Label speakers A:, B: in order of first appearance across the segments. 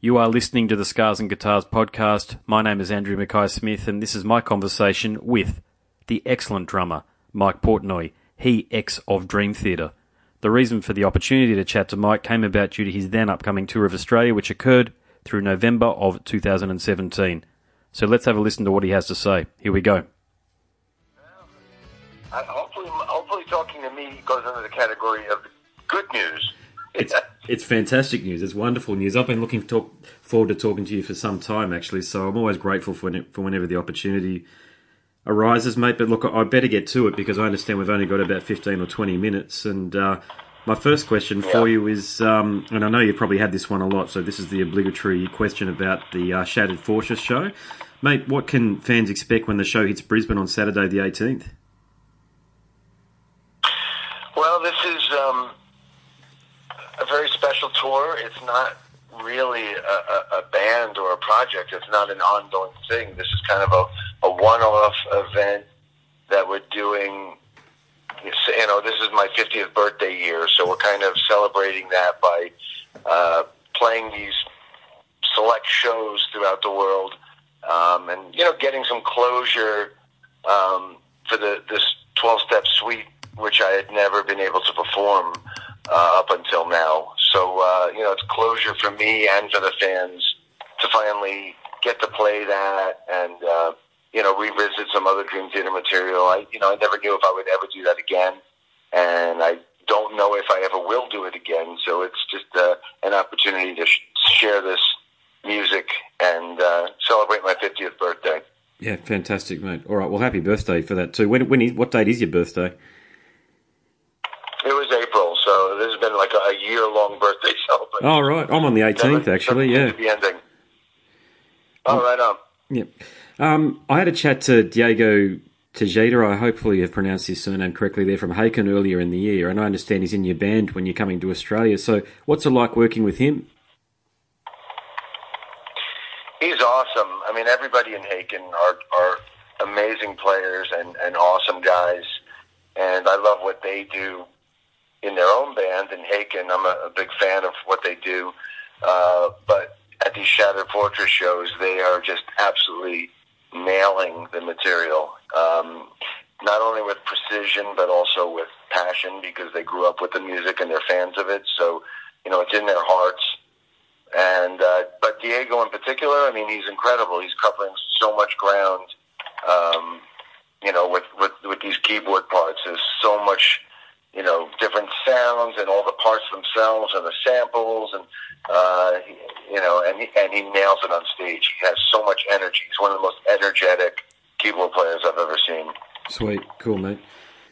A: You are listening to the Scars and Guitars podcast. My name is Andrew Mackay-Smith, and this is my conversation with the excellent drummer, Mike Portnoy, he ex of Dream Theater. The reason for the opportunity to chat to Mike came about due to his then upcoming tour of Australia, which occurred through November of 2017. So let's have a listen to what he has to say. Here we go.
B: Hopefully talking to me goes under the category of good news.
A: It's fantastic news. It's wonderful news. I've been looking forward to talking to you for some time, actually, so I'm always grateful for whenever the opportunity arises, mate. But look, I better get to it because I understand we've only got about 15 or 20 minutes. And my first question for you is, and I know you probably had this one a lot, so this is the obligatory question about the Shattered Fortress show. Mate, what can fans expect when the show hits Brisbane on Saturday the 18th?
B: Well, this is a very special tour. It's not really a band or a project. It's not an ongoing thing. This is kind of a one-off event that we're doing. You know, this is my 50th birthday year, so we're kind of celebrating that by playing these select shows throughout the world, and you know, getting some closure for this 12-step suite, which I had never been able to perform up until now. So, you know, it's closure for me and for the fans to finally get to play that and, you know, revisit some other Dream Theater material. I never knew if I would ever do that again, and I don't know if I ever will do it again. So it's just an opportunity to share this music and celebrate my 50th birthday.
A: Yeah, fantastic, mate. All right, well, happy birthday for that too. What date is your birthday?
B: It was April, so this has been like a year-long birthday celebration.
A: Oh, right. I'm on the 18th, actually, yeah.
B: The ending. Oh, right on.
A: Yep. I had a chat to Diego Tejeda. I hopefully have pronounced his surname correctly there, from Haken earlier in the year, and I understand he's in your band when you're coming to Australia. So what's it like working with him?
B: He's awesome. I mean, everybody in Haken are amazing players and awesome guys, and I love what they do in their own band. In Haken, I'm a big fan of what they do, but at these Shattered Fortress shows, they are just absolutely nailing the material, not only with precision, but also with passion, because they grew up with the music and they're fans of it, so, you know, it's in their hearts. And but Diego in particular, I mean, he's incredible. He's covering so much ground, you know, with these keyboard parts. There's so much, you know, different sounds and all the parts themselves and the samples, and you know, and he nails it on stage. He has so much energy. He's one of the most energetic keyboard players I've ever seen.
A: Sweet, cool, mate.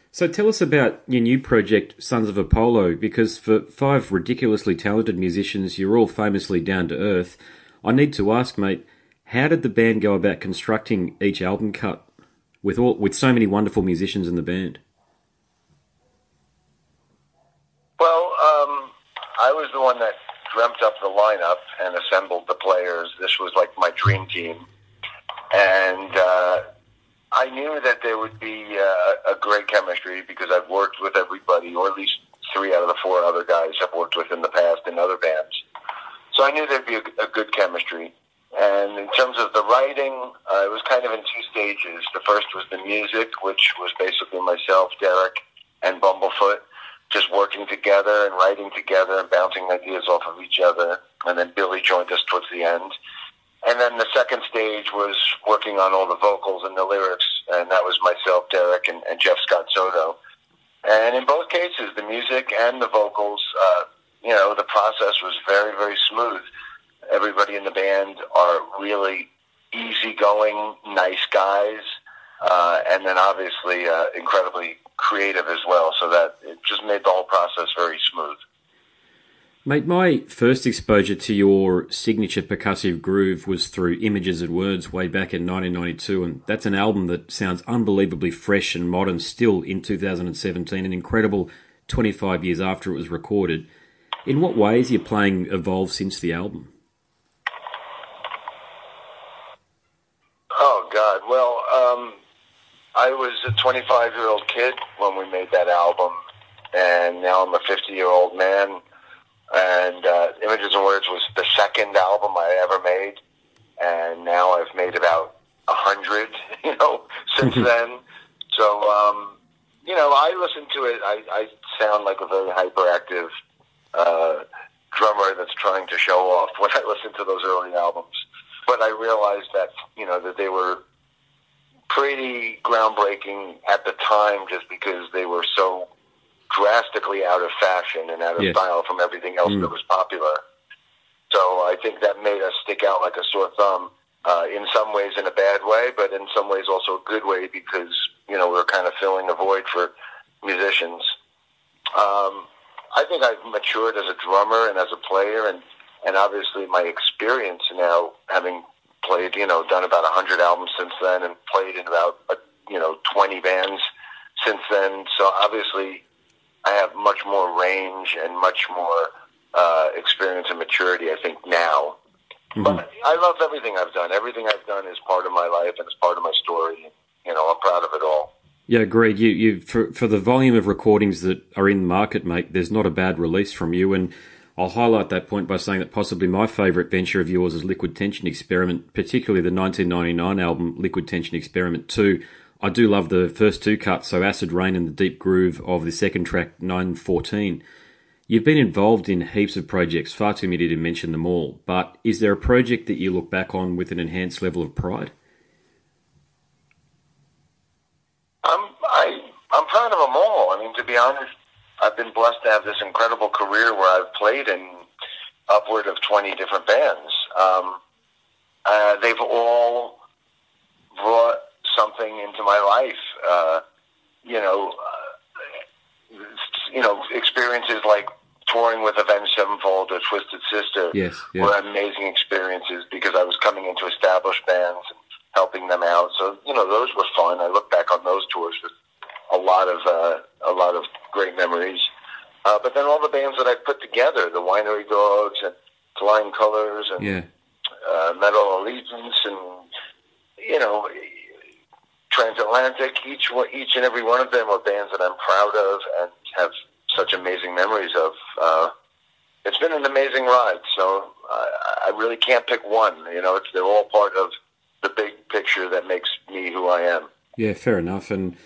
A: So tell us about your new project, Sons of Apollo, because for 5 ridiculously talented musicians, you're all famously down to earth. I need to ask, mate, how did the band go about constructing each album cut with so many wonderful musicians in the band?
B: Well, I was the one that dreamt up the lineup and assembled the players. This was like my dream team. And I knew that there would be a great chemistry because I've worked with everybody, or at least 3 out of the 4 other guys I've worked with in the past in other bands. So I knew there'd be a good chemistry. And in terms of the writing, it was kind of in 2 stages. The first was the music, which was basically myself, Derek, and Bumblefoot, just working together and writing together and bouncing ideas off of each other. And then Billy joined us towards the end. And then the second stage was working on all the vocals and the lyrics, and that was myself, Derek, and Jeff Scott Soto. And in both cases, the music and the vocals, you know, the process was very, very smooth. Everybody in the band are really easygoing, nice guys, and then obviously incredibly creative as well, so that it just made the whole process very smooth.
A: Mate, my first exposure to your signature percussive groove was through Images and Words way back in 1992, and that's an album that sounds unbelievably fresh and modern still in 2017, an incredible 25 years after it was recorded. In what ways your playing evolved since the album?
B: Oh, God. Well, I was a 25-year-old kid when we made that album, and now I'm a 50-year-old man And Images and Words was the second album I ever made, and now I've made about 100, since then. So, I listen to it. I sound like a very hyperactive drummer that's trying to show off when I listen to those early albums. But I realized that, that they were pretty groundbreaking at the time just because they were so drastically out of fashion and out of style from everything else that was popular. So I think that made us stick out like a sore thumb, in some ways in a bad way, but in some ways also a good way because, we were kind of filling a void for musicians. I think I've matured as a drummer and as a player, and obviously my experience now, having played, done about 100 albums since then and played in about, 20 bands since then. So obviously I have much more range and much more experience and maturity, I think, now. Mm-hmm. But I love everything I've done. Everything I've done is part of my life and it's part of my story. I'm proud of it all.
A: Yeah, agreed. You for the volume of recordings that are in the market, mate, there's not a bad release from you. And I'll highlight that point by saying that possibly my favourite venture of yours is Liquid Tension Experiment, particularly the 1999 album Liquid Tension Experiment 2. I do love the first two cuts, so Acid Rain and the deep groove of the second track, 914. You've been involved in heaps of projects, far too many to mention them all, but is there a project that you look back on with an enhanced level of pride?
B: I'm proud of them all. I mean, to be honest, I've been blessed to have this incredible career where I've played in upward of 20 different bands. They've all brought something into my life. Experiences like touring with Avenged Sevenfold or Twisted Sister were amazing experiences because I was coming into established bands and helping them out. So, those were fun. I look back on those tours with a lot of great memories. But then all the bands that I put together, the Winery Dogs and Flying Colors and Metal Allegiance and, Transatlantic, each and every one of them are bands that I'm proud of and have such amazing memories of. It's been an amazing ride, so I really can't pick one. They're all part of the big picture that makes me who I am.
A: Yeah, fair enough. And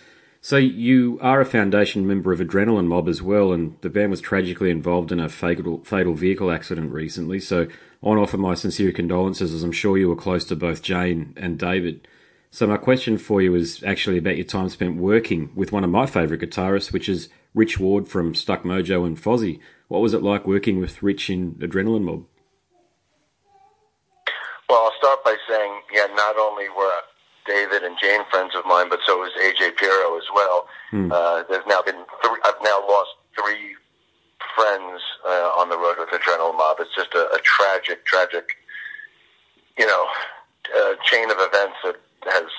A: so you are a foundation member of Adrenaline Mob as well, and the band was tragically involved in a fatal vehicle accident recently. So I want to offer my sincere condolences, as I'm sure you were close to both Jane and David. So my question for you is actually about your time spent working with one of my favourite guitarists, which is Rich Ward from Stuck Mojo and Fozzy. What was it like working with Rich in Adrenaline Mob?
B: Well, I'll start by saying, not only were David and Jane friends of mine, but so was AJ Pirro as well. There's now been I've now lost 3 friends on the road with Adrenaline Mob. It's just a tragic, chain of events that has,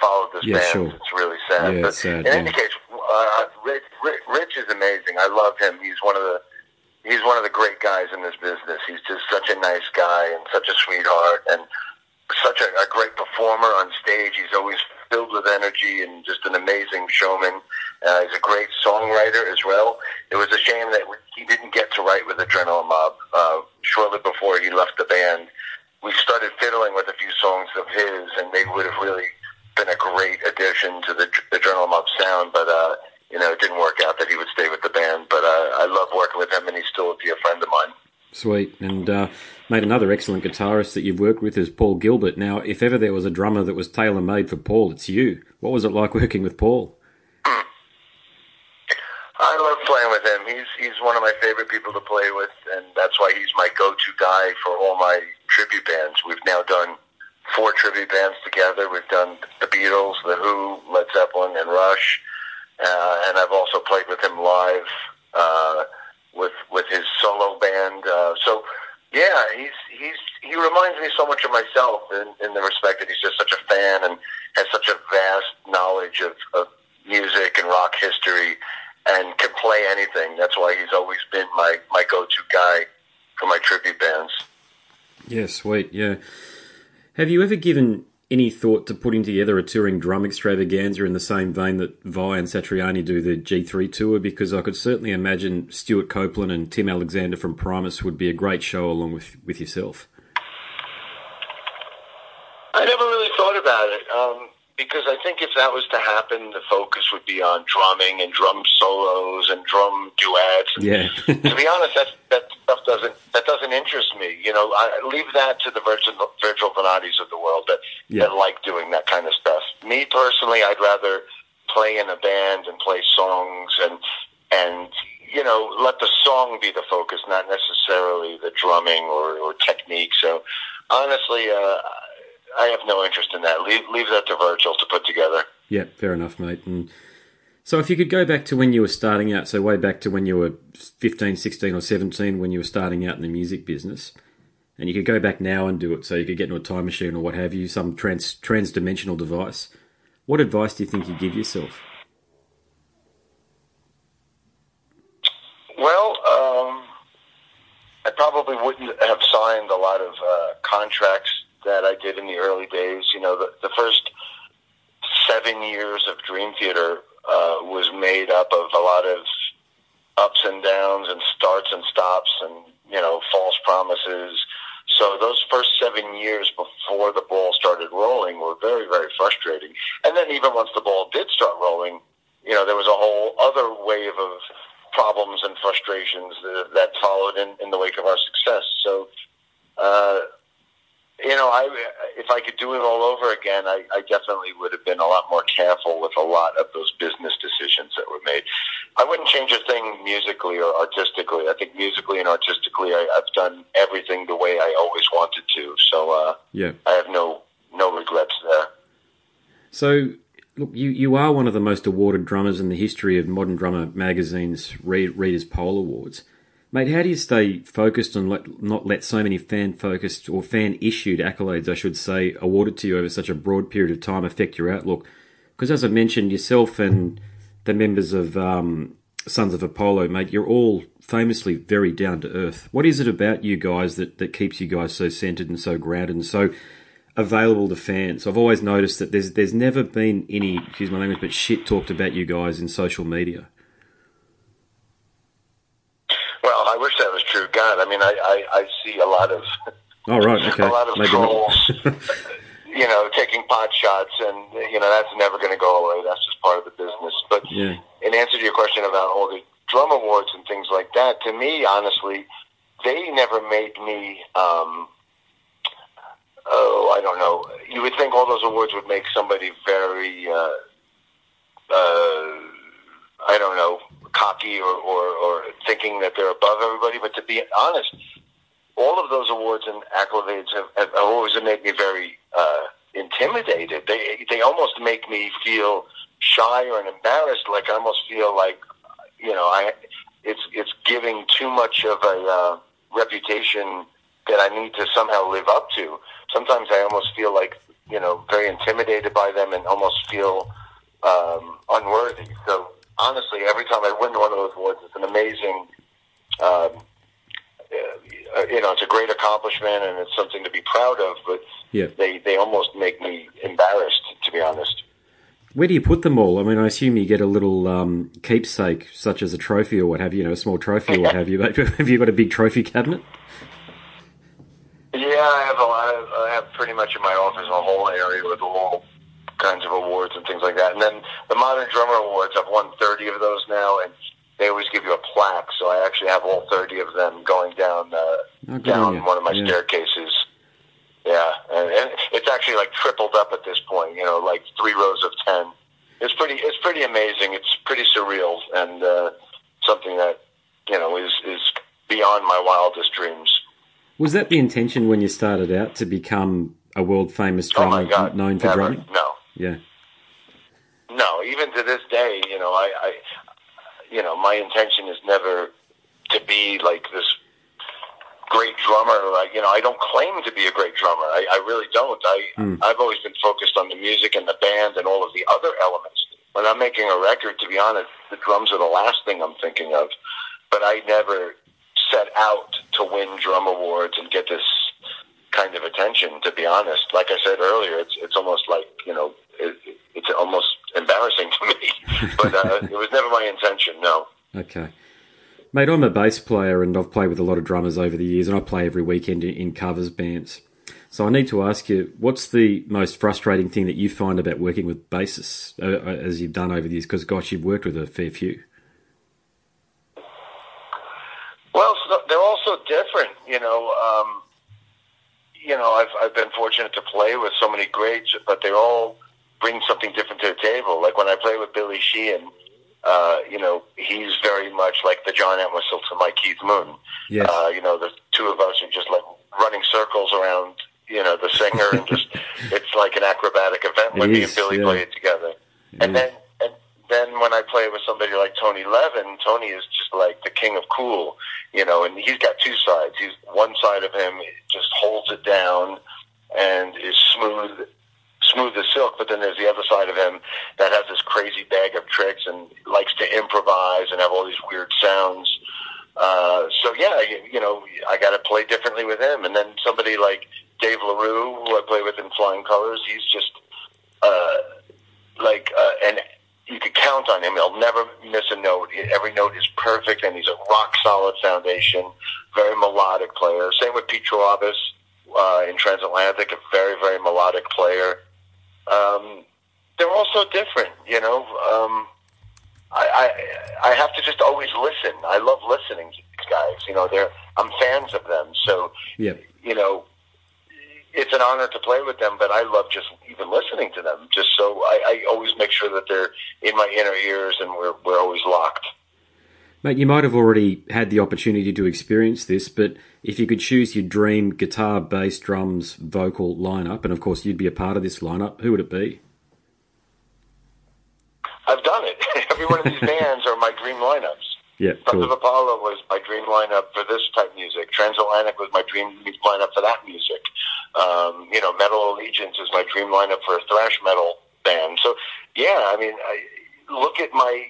B: followed this band. Sure. It's really sad.
A: Yeah,
B: but
A: sad,
B: in any case, Rich is amazing. I love him. He's one of the great guys in this business. He's just such a nice guy and such a sweetheart and such a great performer on stage. He's always filled with energy and just an amazing showman. He's a great songwriter as well. It was a shame that he didn't get to write with Adrenaline Mob. Shortly before he left the band, we started fiddling with a few songs of his, and they would have really been a great addition to the Adrenaline Mob sound, but it didn't work out that he would stay with the band. But I love working with him, and he's still a dear friend of mine.
A: Sweet. And mate, another excellent guitarist that you've worked with is Paul Gilbert. Now, if ever there was a drummer that was tailor-made for Paul, it's you. What was it like working with Paul?
B: I love playing with him. He's one of my favorite people to play with, and that's why he's my go-to guy for all my tribute bands. We've now done 4 tribute bands together. We've done the Beatles, the Who, Led Zeppelin, and Rush. And I've also played with him live with his solo band. He reminds me so much of myself in the respect that he's just such a fan and has such a vast knowledge of music and rock history and can play anything. That's why he's always been my go-to guy for my tribute bands.
A: Yeah, sweet, yeah. Have you ever given any thought to putting together a touring drum extravaganza in the same vein that Vi and Satriani do the G3 tour? Because I could certainly imagine Stuart Copeland and Tim Alexander from Primus would be a great show along with yourself.
B: I never really thought about it, because I think if that was to happen, the focus would be on drumming and drum solos and drum duets.
A: Yeah.
B: To be honest, that stuff doesn't interest me. You know, I leave that to the Virgil Venatis of the world that like doing that kind of stuff. Me personally, I'd rather play in a band and play songs and you know, let the song be the focus, not necessarily the drumming or technique. So honestly, I have no interest in that. Leave that to Virgil to put together.
A: Yeah, fair enough, mate. And so if you could go back to when you were starting out, so way back to when you were 15, 16 or 17, when you were starting out in the music business, and you could go back now and do it, so you could get into a time machine or what have you, some trans-dimensional device, what advice do you think you'd give yourself?
B: Well, I probably wouldn't have signed a lot of contracts that I did in the early days. You know, the first 7 years of Dream Theater was made up of a lot of ups and downs and starts and stops and, you know, false promises. So those first 7 years before the ball started rolling were very, very frustrating. And then even once the ball did start rolling, you know, there was a whole other wave of problems and frustrations that followed in the wake of our success. So, you know, if I could do it all over again, I definitely would have been a lot more careful with a lot of those business decisions that were made. I wouldn't change a thing musically or artistically. I think musically and artistically, I've done everything the way I always wanted to. So, I have no regrets there.
A: So, look, you are one of the most awarded drummers in the history of Modern Drummer magazine's Readers' Poll Awards. Mate, how do you stay focused and not let so many fan-focused or fan-issued accolades, I should say, awarded to you over such a broad period of time affect your outlook? Because as I mentioned, yourself and the members of Sons of Apollo, mate, you're all famously very down-to-earth. What is it about you guys that keeps you guys so centred and so grounded and so available to fans? I've always noticed that there's never been any, excuse my language, but shit talked about you guys in social media.
B: Well, I wish that was true. God, I mean, I see a lot of
A: okay.
B: a lot of
A: Maybe
B: trolls, you know, taking pot shots, and you know that's never going to go away. That's just part of the business. But in answer to your question about all the drum awards and things like that, to me, honestly, they never made me. I don't know. You would think all those awards would make somebody very, I don't know, cocky or thinking that they're above everybody. But to be honest, all of those awards and accolades have always made me very intimidated. They almost make me feel shy or embarrassed. Like I almost feel like, you know, it's giving too much of a reputation that I need to somehow live up to. Sometimes I almost feel like, you know, very intimidated by them and almost feel unworthy. So honestly, every time I win one of those awards, it's an amazing, you know, it's a great accomplishment and it's something to be proud of, but they almost make me embarrassed, to be honest.
A: Where do you put them all? I mean, I assume you get a little keepsake, such as a trophy or what have you, you know, a small trophy or what have you. But have you got a big trophy cabinet?
B: Yeah, I have pretty much in my office a whole area with all kinds of awards and things like that. And then the Modern Drummer Awards, I've won 30 of those now, and they always give you a plaque. So I actually have all 30 of them going down one of my staircases. Yeah, and it's actually like tripled up at this point. You know, like 3 rows of 10. It's pretty amazing. It's pretty surreal, and something that, you know, is beyond my wildest dreams.
A: Was that the intention when you started out, to become a world-famous drummer known for drumming?
B: No.
A: Yeah.
B: No, even to this day, you know, I you know, my intention is never to be like this great drummer. Like, you know, I don't claim to be a great drummer. I really don't. I've always been focused on the music and the band and all of the other elements. When I'm making a record, to be honest, the drums are the last thing I'm thinking of. But I never set out to win drum awards and get this kind of attention, to be honest. Like I said earlier, it's almost like, it's almost embarrassing to me. But it was never my intention, no.
A: Okay. Mate, I'm a bass player and I've played with a lot of drummers over the years, and I play every weekend in covers bands. So I need to ask you, what's the most frustrating thing that you find about working with bassists as you've done over the years? Because, gosh, you've worked with a fair few.
B: Well, so they're all so different, I've been fortunate to play with so many greats, but they all bring something different to the table. Like when I play with Billy Sheehan, he's very much like the John Entwistle to my Keith Moon.
A: Yes.
B: The two of us are just like running circles around, the singer, and just it's like an acrobatic event when me and Billy play it together. And then when I play with somebody like Tony Levin, Tony is just like the king of cool, and he's got two sides. One side of him just holds it down and is smooth as silk, but then there's the other side of him that has this crazy bag of tricks and likes to improvise and have all these weird sounds. I got to play differently with him. And then somebody like Dave LaRue, who I play with in Flying Colors, he's just and you could count on him. He'll never miss a note. Every note is perfect, and he's a rock-solid foundation, very melodic player. Same with Pete Trowabis in Transatlantic, a very, very melodic player. They're all so different, I have to just always listen. I love listening to these guys. I'm fans of them. So,
A: yep.
B: It's an honor to play with them, but I love just even listening to them. Just so I always make sure that they're in my inner ears and we're always locked.
A: Mate, you might have already had the opportunity to experience this, but if you could choose your dream guitar, bass, drums, vocal lineup, and of course you'd be a part of this lineup, who would it be?
B: I've done it. Every one of these bands are my dream lineups.
A: Yeah,
B: Sons
A: cool.
B: of Apollo was my dream lineup for this type of music. Transatlantic was my dream lineup for that music. Metal Allegiance is my dream lineup for a thrash metal band. So, look at my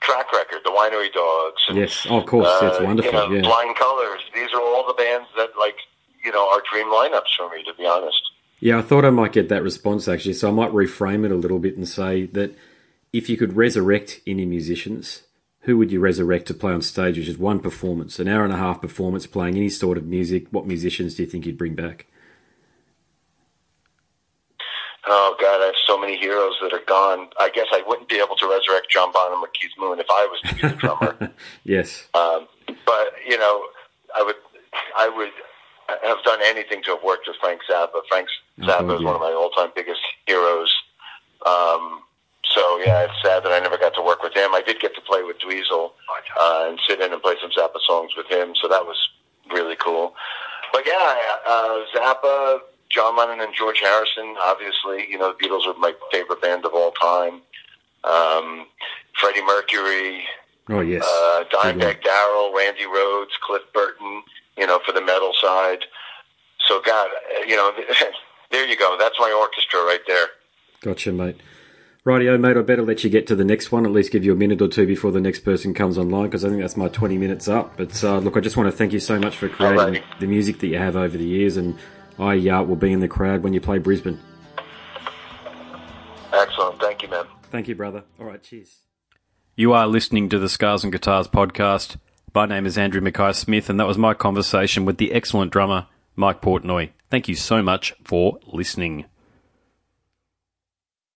B: track record, the Winery Dogs. And,
A: yes, of course, it's wonderful.
B: Flying Colors. These are all the bands that, are dream lineups for me, to be honest.
A: Yeah, I thought I might get that response, actually, so I might reframe it a little bit and say that if you could resurrect any musicians, who would you resurrect to play on stage, which is one performance, an hour-and-a-half performance playing any sort of music? What musicians do you think you'd bring back?
B: Oh, God, I have so many heroes that are gone. I guess I wouldn't be able to resurrect John Bonham or Keith Moon if I was to be the drummer.
A: Yes.
B: But, I would have done anything to have worked with Frank Zappa. Frank Zappa is one of my all-time biggest heroes. It's sad that I never got to work with him. I did get to play with Dweezil and sit in and play some Zappa songs with him, so that was really cool. But Zappa, John Lennon, and George Harrison, obviously. The Beatles are my favorite band of all time. Freddie Mercury.
A: Oh, yes.
B: Dimebag Darrell, Randy Rhoads, Cliff Burton, for the metal side. So, God, there you go. That's my orchestra right there.
A: Gotcha, mate. Rightio, mate, I better let you get to the next one, at least give you a minute or two before the next person comes online, because I think that's my 20 minutes up. But look, I just want to thank you so much for creating the music that you have over the years, and I will be in the crowd when you play Brisbane.
B: Excellent. Thank you, man.
A: Thank you, brother. All right, cheers.
C: You are listening to the Scars and Guitars podcast. My name is Andrew Mackay-Smith, and that was my conversation with the excellent drummer, Mike Portnoy. Thank you so much for listening.